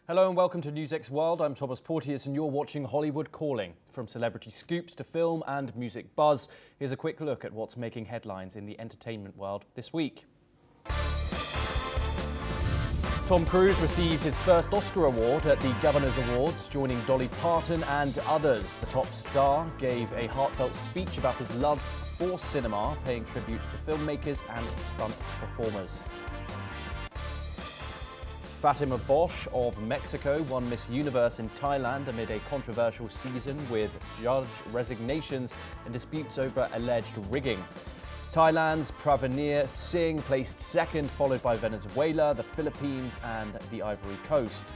Hello and welcome to NewsX World. I'm Thomas Porteous and you're watching Hollywood Calling. From celebrity scoops to film and music buzz, here's a quick look at what's making headlines in the entertainment world this week. Tom Cruise received his first Oscar award at the Governor's Awards, joining Dolly Parton and others. The top star gave a heartfelt speech about his love for cinema, paying tribute to filmmakers and stunt performers. Fatima Bosch of Mexico won Miss Universe in Thailand amid a controversial season with judge resignations and disputes over alleged rigging. Thailand's Praveer Singh placed second, followed by Venezuela, the Philippines and the Ivory Coast.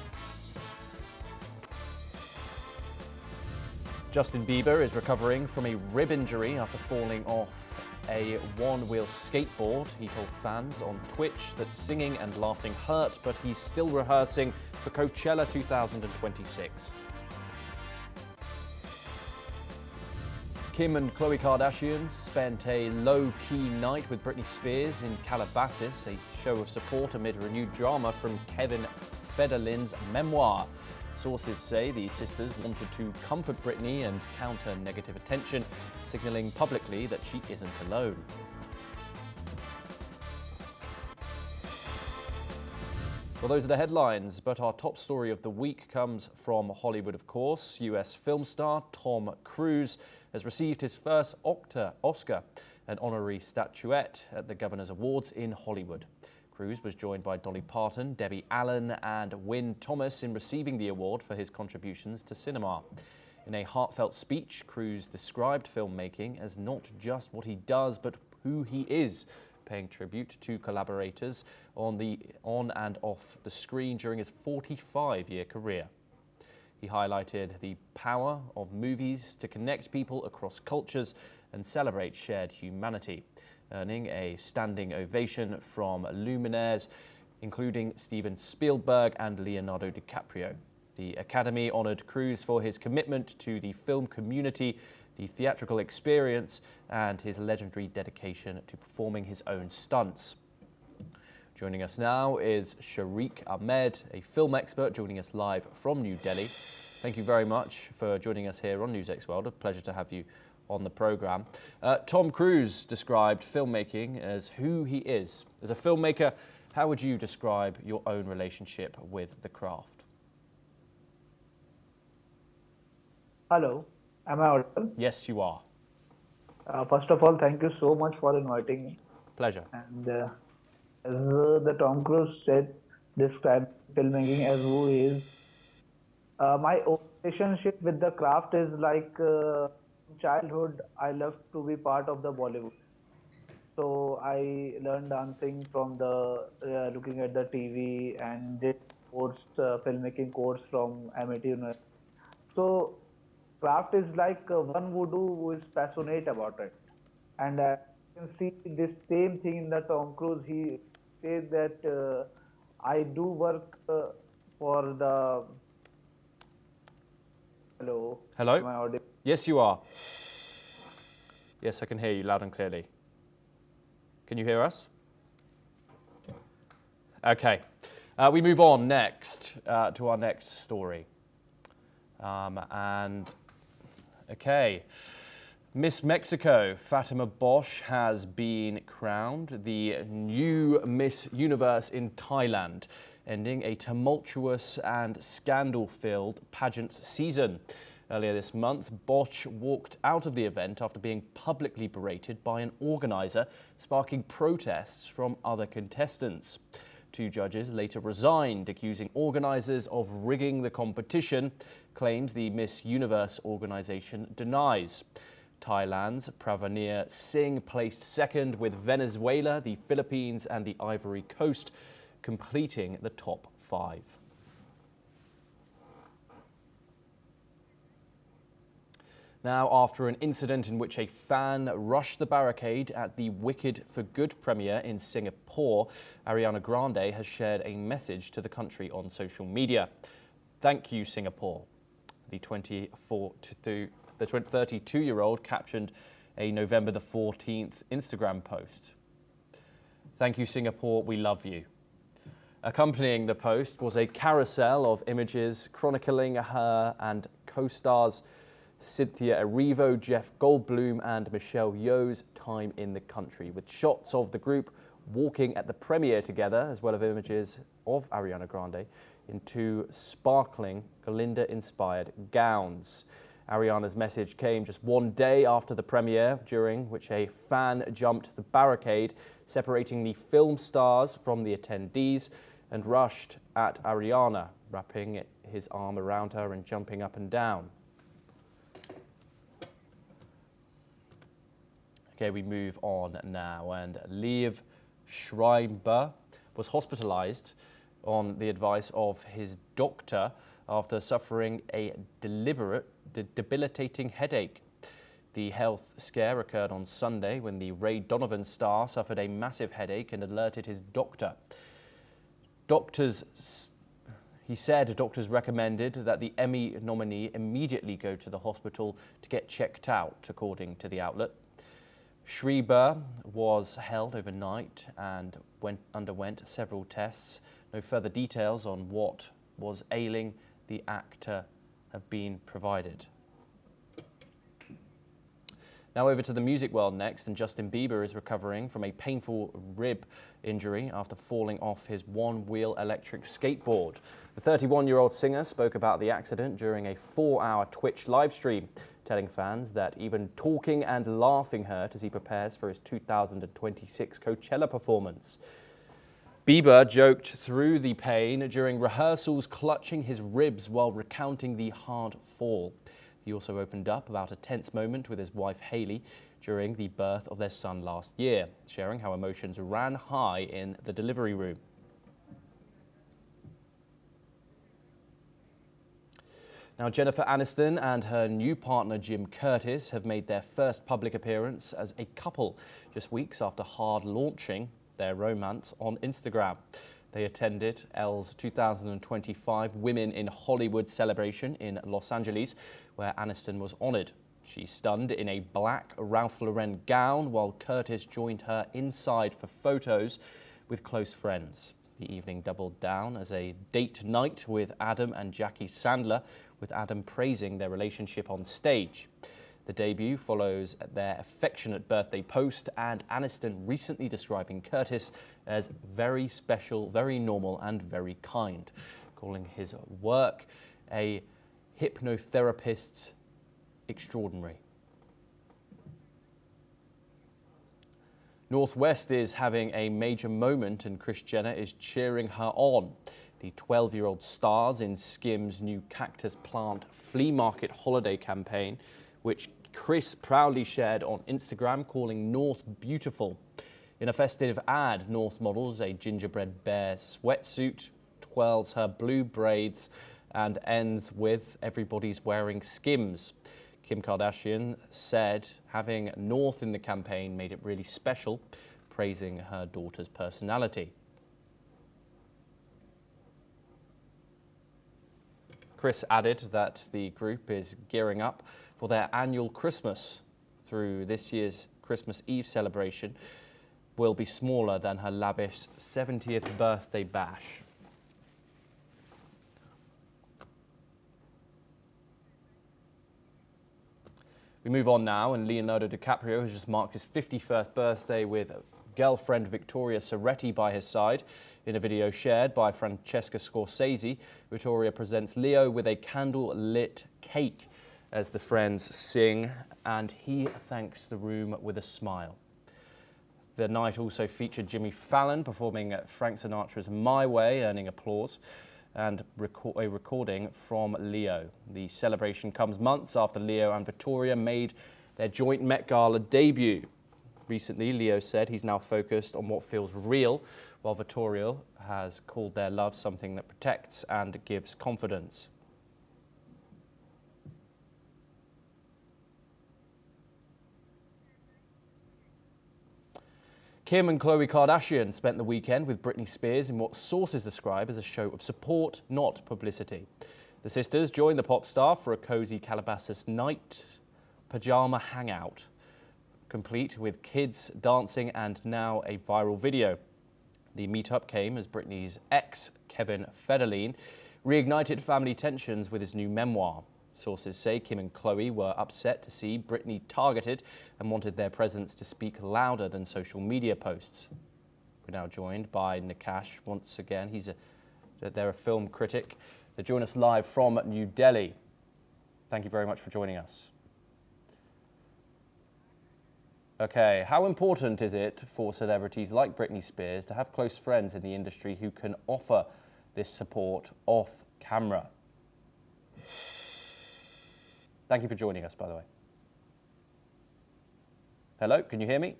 Justin Bieber is recovering from a rib injury after falling off a one-wheel skateboard. He told fans on Twitch that singing and laughing hurt, but he's still rehearsing for Coachella 2026. Kim and Khloe Kardashian spent a low-key night with Britney Spears in Calabasas, a show of support amid renewed drama from Kevin Federline's memoir. Sources say the sisters wanted to comfort Britney and counter negative attention, signalling publicly that she isn't alone. Well, those are the headlines, but our top story of the week comes from Hollywood, of course. US film star Tom Cruise has received his first Oscar, an honorary statuette at the Governor's Awards in Hollywood. Cruise was joined by Dolly Parton, Debbie Allen and Wynn Thomas in receiving the award for his contributions to cinema. In a heartfelt speech, Cruise described filmmaking as not just what he does, but who he is, paying tribute to collaborators on and off the screen during his 45-year career. He highlighted the power of movies to connect people across cultures and celebrate shared humanity, earning a standing ovation from luminaires, including Steven Spielberg and Leonardo DiCaprio. The Academy honored Cruise for his commitment to the film community, the theatrical experience, and his legendary dedication to performing his own stunts. Joining us now is Sharik Ahmed, a film expert, joining us live from New Delhi. Thank you very much for joining us here on NewsX World. A pleasure to have you on the program. Tom Cruise described filmmaking as who he is. As a filmmaker, how would you describe your own relationship with the craft? Hello, am I audible? Yes, you are. First of all, thank you so much for inviting me. Pleasure. And as the Tom Cruise said, describe filmmaking as who he is. My relationship with the craft is like childhood, I loved to be part of the Bollywood. So I learned dancing from the looking at the TV and did filmmaking course from MIT University. So craft is like one who is passionate about it. And you can see this same thing in the Tom Cruise. He says that I do work for the... Hello? Hello? Am I audible? Yes, you are. Yes, I can hear you loud and clearly. Can you hear us? Okay. We move on next to our next story. Okay. Miss Mexico, Fatima Bosch, has been crowned the new Miss Universe in Thailand, ending a tumultuous and scandal-filled pageant season. Earlier this month, Bosch walked out of the event after being publicly berated by an organizer, sparking protests from other contestants. Two judges later resigned, accusing organizers of rigging the competition, claims the Miss Universe organization denies. Thailand's Praveer Singh placed second, with Venezuela, the Philippines and the Ivory Coast completing the top 5. Now, after an incident in which a fan rushed the barricade at the Wicked for Good premiere in Singapore, Ariana Grande has shared a message to the country on social media. Thank you, Singapore. The 32-year-old captioned a November the 14th Instagram post. Thank you, Singapore. We love you. Accompanying the post was a carousel of images chronicling her and co-stars Cynthia Erivo, Jeff Goldblum and Michelle Yeoh's time in the country, with shots of the group walking at the premiere together, as well as images of Ariana Grande in two sparkling Glinda-inspired gowns. Ariana's message came just one day after the premiere, during which a fan jumped the barricade separating the film stars from the attendees and rushed at Ariana, wrapping his arm around her and jumping up and down. Okay, we move on now, and Liev Schreiber was hospitalized on the advice of his doctor after suffering a debilitating headache. The health scare occurred on Sunday when the Ray Donovan star suffered a massive headache and alerted his doctor. He said doctors recommended that the Emmy nominee immediately go to the hospital to get checked out, according to the outlet. Schreiber was held overnight and underwent several tests. No further details on what was ailing the actor have been provided. Now over to the music world next, and Justin Bieber is recovering from a painful rib injury after falling off his one-wheel electric skateboard. The 31-year-old singer spoke about the accident during a 4-hour Twitch live stream, telling fans that even talking and laughing hurt as he prepares for his 2026 Coachella performance. Bieber joked through the pain during rehearsals, clutching his ribs while recounting the hard fall. He also opened up about a tense moment with his wife Hailey during the birth of their son last year, sharing how emotions ran high in the delivery room. Now, Jennifer Aniston and her new partner Jim Curtis have made their first public appearance as a couple just weeks after hard launching their romance on Instagram. They attended Elle's 2025 Women in Hollywood celebration in Los Angeles, where Aniston was honoured. She stunned in a black Ralph Lauren gown, while Curtis joined her inside for photos with close friends. The evening doubled down as a date night with Adam and Jackie Sandler, with Adam praising their relationship on stage. The debut follows their affectionate birthday post, and Aniston recently describing Curtis as very special, very normal and very kind, calling his work a hypnotherapist's extraordinary. Northwest is having a major moment and Kris Jenner is cheering her on. The 12-year-old stars in Skims' new cactus plant flea market holiday campaign, which Kris proudly shared on Instagram, calling North beautiful. In a festive ad, North models a gingerbread bear sweatsuit, twirls her blue braids, and ends with "Everybody's wearing Skims." Kim Kardashian said having North in the campaign made it really special, praising her daughter's personality. Kris added that the group is gearing up for their annual Christmas. Through this year's Christmas Eve celebration will be smaller than her lavish 70th birthday bash. We move on now, and Leonardo DiCaprio has just marked his 51st birthday with girlfriend Victoria Soretti by his side. In a video shared by Francesca Scorsese, Victoria presents Leo with a candle-lit cake as the friends sing, and he thanks the room with a smile. The night also featured Jimmy Fallon performing Frank Sinatra's My Way, earning applause, and a recording from Leo. The celebration comes months after Leo and Victoria made their joint Met Gala debut. Recently, Leo said he's now focused on what feels real, while Victoria has called their love something that protects and gives confidence. Kim and Khloe Kardashian spent the weekend with Britney Spears in what sources describe as a show of support, not publicity. The sisters joined the pop star for a cozy Calabasas night pajama hangout, complete with kids dancing and now a viral video. The meetup came as Britney's ex, Kevin Federline, reignited family tensions with his new memoir. Sources say Kim and Khloe were upset to see Britney targeted and wanted their presence to speak louder than social media posts. We're now joined by Nakash once again. They're a film critic. They join us live from New Delhi. Thank you very much for joining us. Okay, how important is it for celebrities like Britney Spears to have close friends in the industry who can offer this support off camera? Thank you for joining us, by the way. Hello, can you hear me?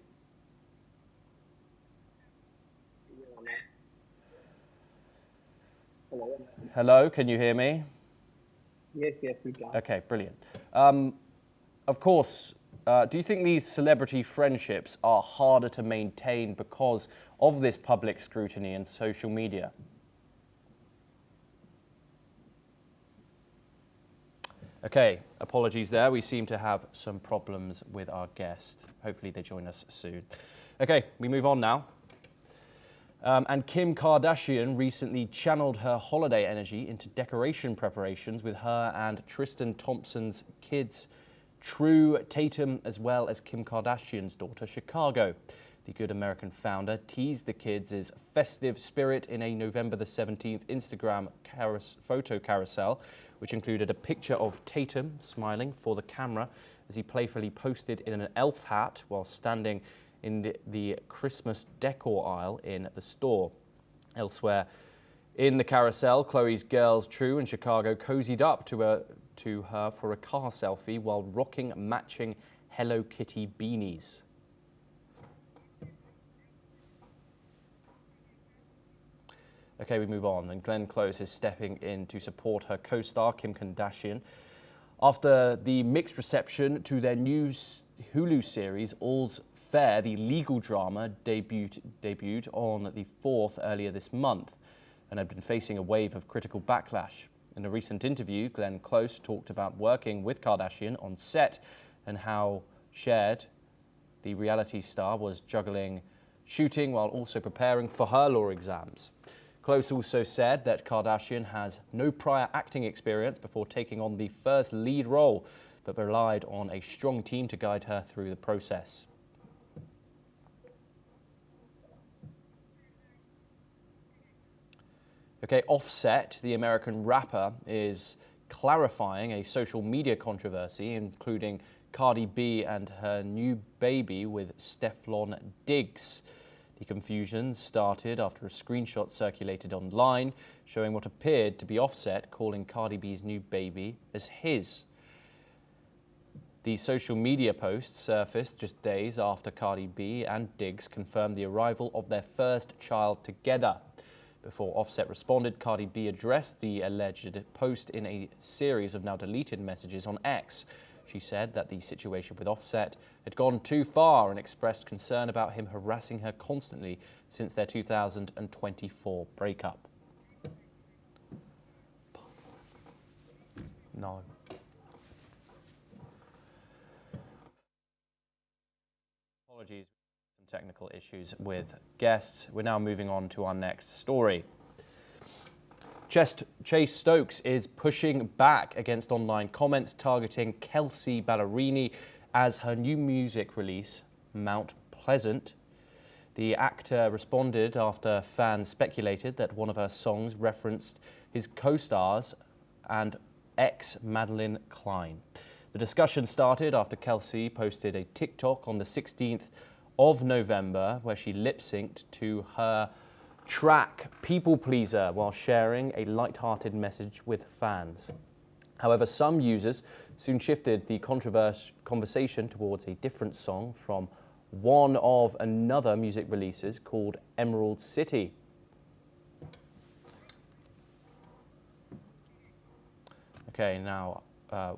Hello. Hello, can you hear me? Yes, we can. Okay, brilliant. Of course, do you think these celebrity friendships are harder to maintain because of this public scrutiny and social media? Okay, apologies there. We seem to have some problems with our guest. Hopefully they join us soon. Okay, we move on now. And Kim Kardashian recently channeled her holiday energy into decoration preparations with her and Tristan Thompson's kids, True Tatum, as well as Kim Kardashian's daughter, Chicago. The Good American founder teased the kids' festive spirit in a November the 17th Instagram photo carousel, which included a picture of Tatum smiling for the camera as he playfully posted in an elf hat while standing in the Christmas decor aisle in the store. Elsewhere in the carousel, Khloe's girls True and Chicago cozied up to her for a car selfie while rocking matching Hello Kitty beanies. Okay, we move on, and Glenn Close is stepping in to support her co-star Kim Kardashian after the mixed reception to their new Hulu series All's Fair. The legal drama debuted on the 4th earlier this month and had been facing a wave of critical backlash. In a recent interview, Glenn Close talked about working with Kardashian on set and how shared the reality star was juggling shooting while also preparing for her law exams. Close also said that Kardashian has no prior acting experience before taking on the first lead role, but relied on a strong team to guide her through the process. Okay, Offset, the American rapper, is clarifying a social media controversy, including Cardi B and her new baby with Steflon Diggs. The confusion started after a screenshot circulated online showing what appeared to be Offset calling Cardi B's new baby as his. The social media post surfaced just days after Cardi B and Diggs confirmed the arrival of their first child together. Before Offset responded, Cardi B addressed the alleged post in a series of now deleted messages on X. She said that the situation with Offset had gone too far and expressed concern about him harassing her constantly since their 2024 breakup. No. Apologies, some technical issues with guests. We're now moving on to our next story. Chase Stokes is pushing back against online comments targeting Kelsea Ballerini as her new music release, Mount Pleasant. The actor responded after fans speculated that one of her songs referenced his co-stars and ex Madeline Klein. The discussion started after Kelsea posted a TikTok on the 16th of November where she lip-synced to her track People Pleaser while sharing a light-hearted message with fans. However, some users soon shifted the conversation towards a different song from one of another music releases called Emerald City. Okay, now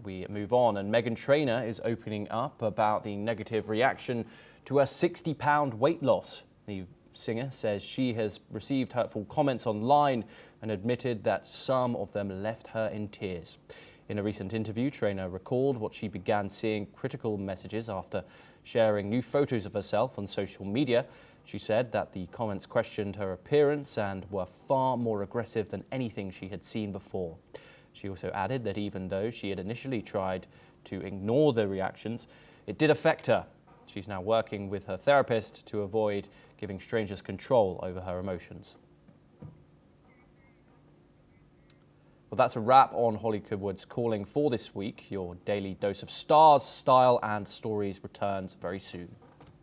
we move on, and Meghan Trainor is opening up about the negative reaction to her 60-pound weight loss. The singer says she has received hurtful comments online and admitted that some of them left her in tears. In a recent interview, Trainor recalled what she began seeing critical messages after sharing new photos of herself on social media. She said that the comments questioned her appearance and were far more aggressive than anything she had seen before. She also added that even though she had initially tried to ignore the reactions, it did affect her. She's now working with her therapist to avoid giving strangers control over her emotions. Well, that's a wrap on Hollywood's Calling for this week. Your daily dose of stars, style and stories returns very soon.